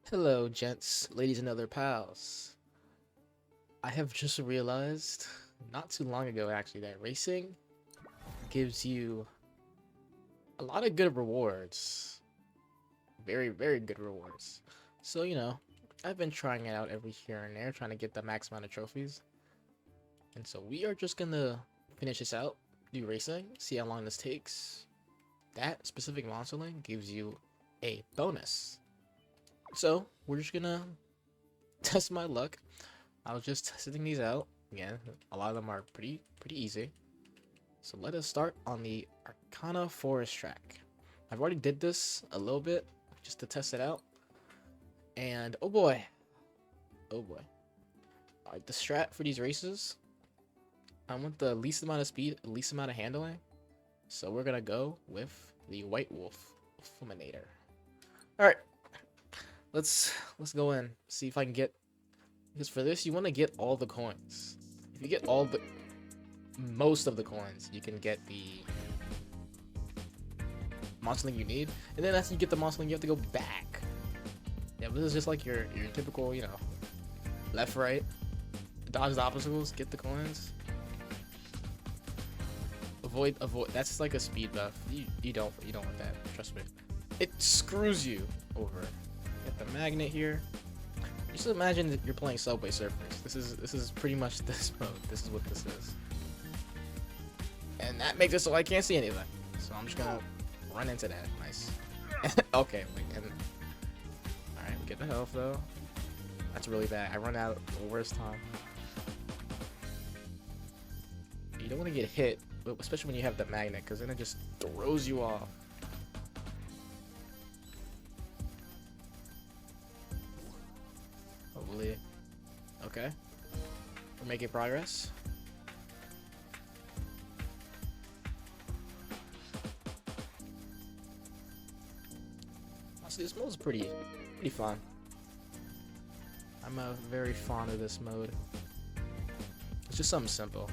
Hello, gents, ladies, and other pals. I have just realized, not too long ago actually, that racing gives you a lot of good rewards. Very, very good rewards. So, I've been trying it out every here and there, trying to get the max amount of trophies. And so we are just gonna finish this out, do racing, see how long this takes. That specific monster lane gives you a bonus. So, we're just gonna test my luck. I was just testing these out. Again, a lot of them are pretty easy. So let us start on the Arcana Forest track. I've already did this a little bit just to test it out. And oh boy. Oh boy. Alright, the strat for these races. I want the least amount of speed, least amount of handling. So we're gonna go with the White Wolf Fulminator. Alright. Let's go in. See if I can get, because for this you want to get all the coins. If you get most of the coins, you can get the monster link you need, and then after you get the monster link, you have to go back. Yeah, but this is just like your typical, left, right, dodge the obstacles, get the coins, avoid. That's just like a speed buff. You don't want that. Trust me. It screws you over. Get the magnet here. Just imagine that you're playing Subway Surfers. This is pretty much this mode. This is what this is. And that makes it so I can't see anything. So I'm just gonna run into that. Nice. Okay, wait, and alright, we get the health though. That's really bad. I run out the worst time. You don't want to get hit, but especially when you have the magnet, because then it just throws you off. Hopefully. Okay. We're making progress. Honestly, this mode is pretty fun. I'm very fond of this mode. It's just something simple.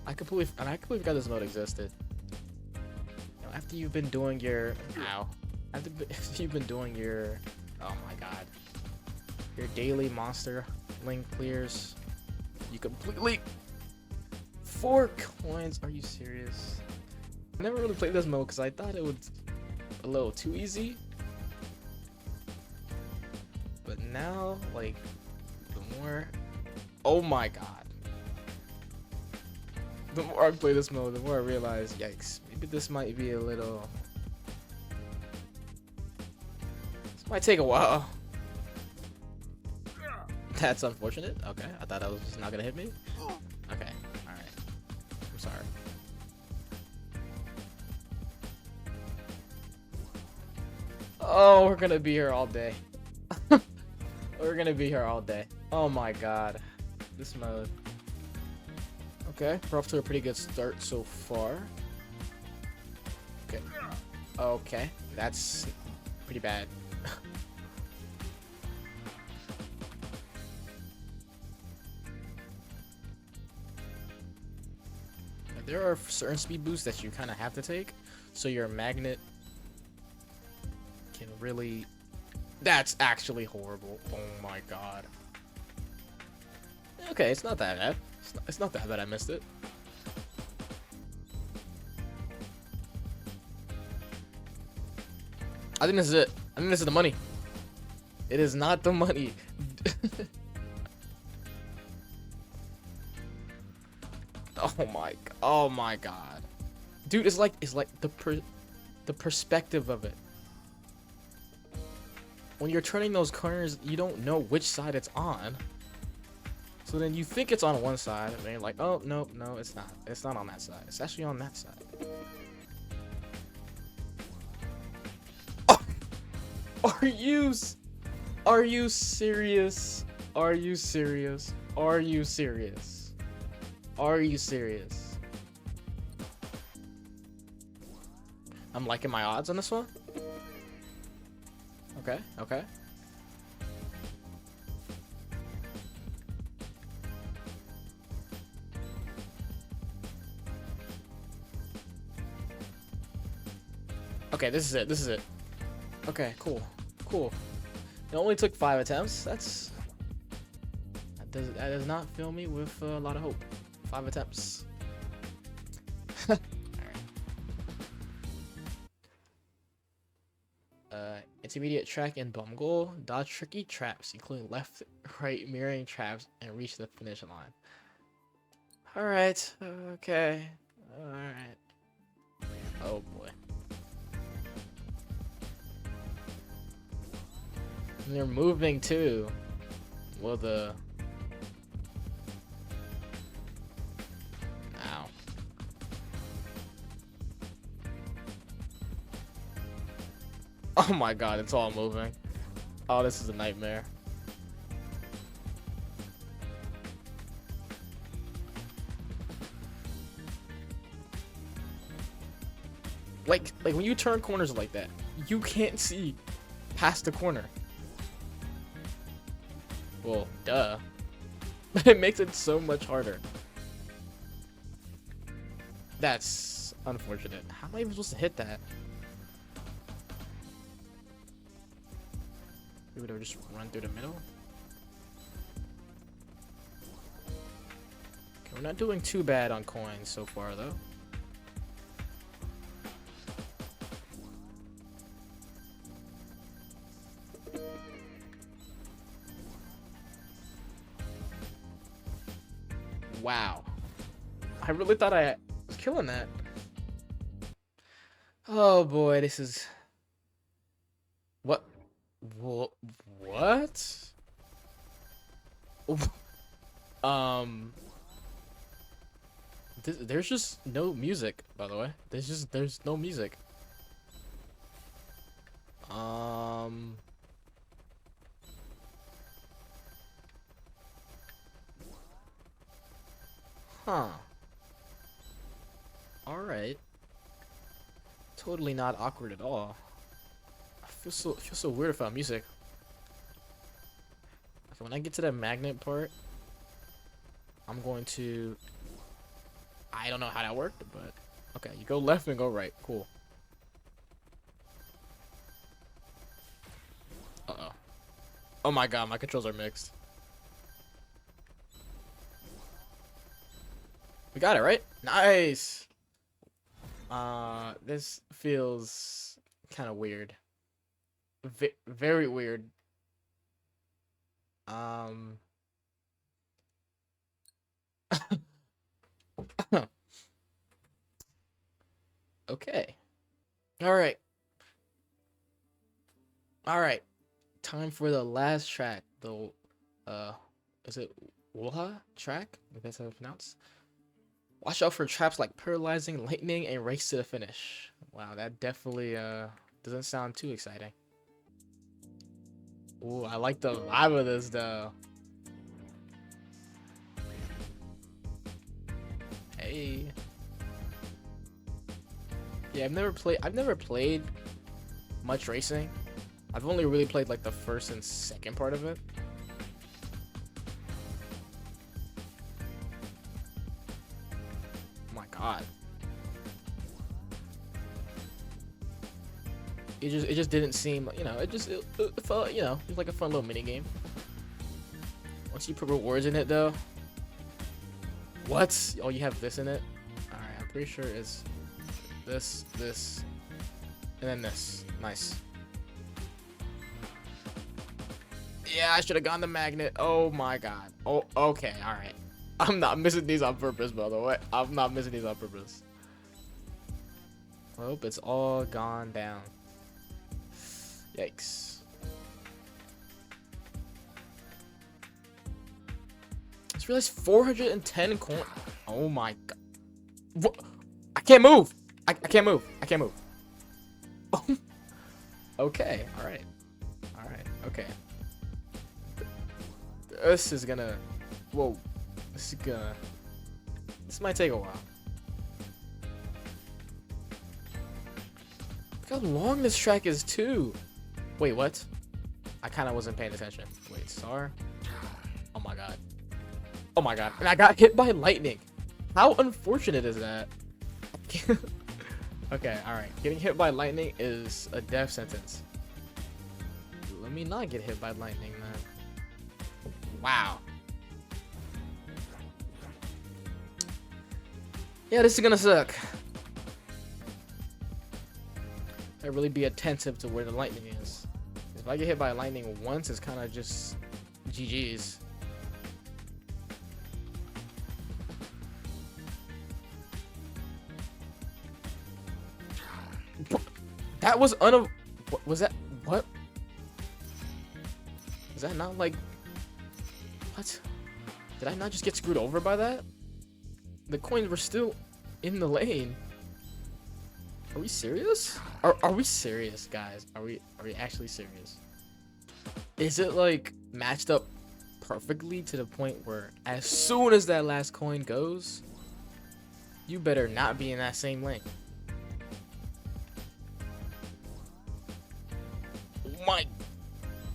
I completely forgot this mode existed. After you've been doing your after you've been doing your oh my god, your daily monster link clears, you completely 4 coins. Are you serious? I never really played this mode because I thought it was a little too easy. But now, like, the more, oh my god, the more I play this mode, the more I realize, yikes, maybe this might be a little, this might take a while. That's unfortunate. Okay, I thought that was just not gonna hit me. Okay, alright. I'm sorry. Oh, we're gonna be here all day. We're gonna be here all day. Oh my god. This mode. Okay, we're off to a pretty good start so far. Okay. Okay, that's pretty bad. There are certain speed boosts that you kind of have to take, so your magnet can really... That's actually horrible. Oh my god. Okay, it's not that bad. It's not that bad. I missed it. I think this is it. I think this is the money. It is not the money. Oh my god. Dude, it's like the perspective of it. When you're turning those corners, you don't know which side it's on. So then you think it's on one side, and then you're like, oh, no, it's not. It's not on that side. It's actually on that side. Oh! Are you serious? Are you serious? Are you serious? Are you serious? I'm liking my odds on this one. Okay, okay. Okay, this is it. Okay, cool. It only took 5 attempts. That does not fill me with a lot of hope. 5 attempts. Intermediate track in Mongil. Dodge tricky traps, including left, right mirroring traps, and reach the finish line. Alright. Okay. Alright. Oh boy. And they're moving too. Well, the... Ow. Oh my god, it's all moving. Oh, this is a nightmare. Like when you turn corners like that, you can't see past the corner. Well, duh. But it makes it so much harder. That's unfortunate. How am I even supposed to hit that? Maybe they'll just run through the middle. Okay, we're not doing too bad on coins so far, though. Wow. I really thought I was killing that. Oh boy, this is... What? What? There's just no music, by the way. There's no music. Huh. Alright. Totally not awkward at all. I feel so weird without music. Okay, when I get to that magnet part, I'm going to... I don't know how that worked, but... Okay, you go left and go right. Cool. Uh-oh. Oh my god, my controls are mixed. We got it, right? Nice! This feels kind of weird. Very weird. Okay. Alright. Alright. Time for the last track. The, is it Woha track? If that's how it's pronounced. Watch out for traps like paralyzing, lightning, and race to the finish. Wow, that definitely, doesn't sound too exciting. Ooh, I like the vibe of this, though. Hey. Yeah, I've never played much racing. I've only really played like the first and second part of it. Oh my god. It just didn't seem, you know, it felt, you know, it was like a fun little mini game. Once you put rewards in it though. What? Oh, you have this in it? Alright, I'm pretty sure it's this, and then this. Nice. Yeah, I should have gone the magnet. Oh my god. Oh, okay, alright. I'm not missing these on purpose, by the way. I'm not missing these on purpose. I hope it's all gone down. Yikes. I just realized 410 coin. Oh my god. What? I can't move. I can't move. I can't move. Okay. Alright. Alright. Okay. This is gonna... Whoa. This might take a while. Look how long this track is, too. Wait, what? I kind of wasn't paying attention. Wait, star? Oh my god. Oh my god. And I got hit by lightning. How unfortunate is that? Okay, alright. Getting hit by lightning is a death sentence. Let Let me not get hit by lightning, man. Wow. Yeah, this is gonna suck. I really be attentive to where the lightning is. If I get hit by lightning once, it's kind of just GG's. That was what was that? What? Is that not like... What? Did I not just get screwed over by that? The coins were still in the lane. Are we serious? Are we serious, guys? Are we actually serious? Is it like matched up perfectly to the point where as soon as that last coin goes, you better not be in that same lane? Oh my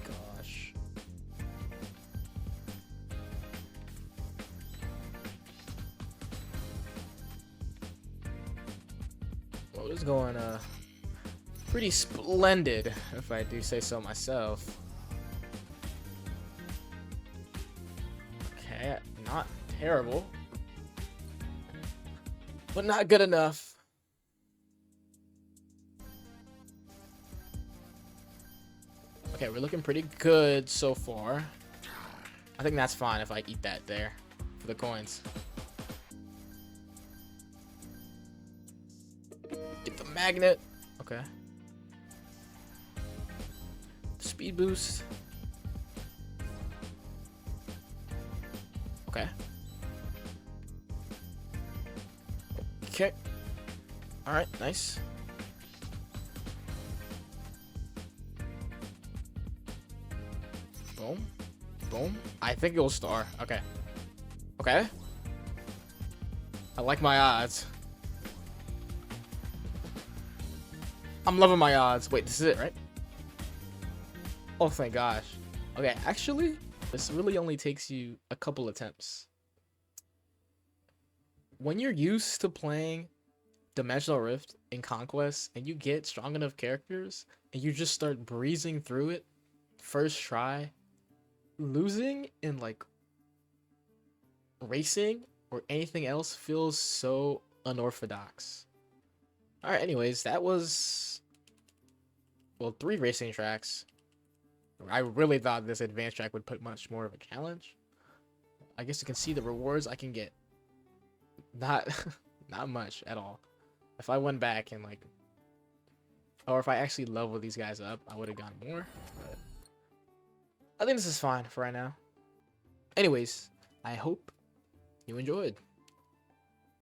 gosh. Well, it's going pretty splendid, if I do say so myself. Okay, not terrible, but not good enough. Okay, we're looking pretty good so far. I think that's fine if I eat that there for the coins. Get the magnet. Okay. Speed boost. Okay. Okay. All right, nice. Boom. Boom. I think it'll star. Okay. Okay. I like my odds. I'm loving my odds. Wait, this is it, right? Oh, thank gosh. Okay, actually, this really only takes you a couple attempts. When you're used to playing Dimensional Rift in Conquest and you get strong enough characters and you just start breezing through it first try, losing in like racing or anything else feels so unorthodox. All right, anyways, that was, well, 3 racing tracks. I really thought this advanced track would put much more of a challenge. I guess you can see the rewards I can get. Not not much at all. If I went back and like, or if I actually leveled these guys up, I would have gotten more. But I think this is fine for right now. Anyways, I hope you enjoyed.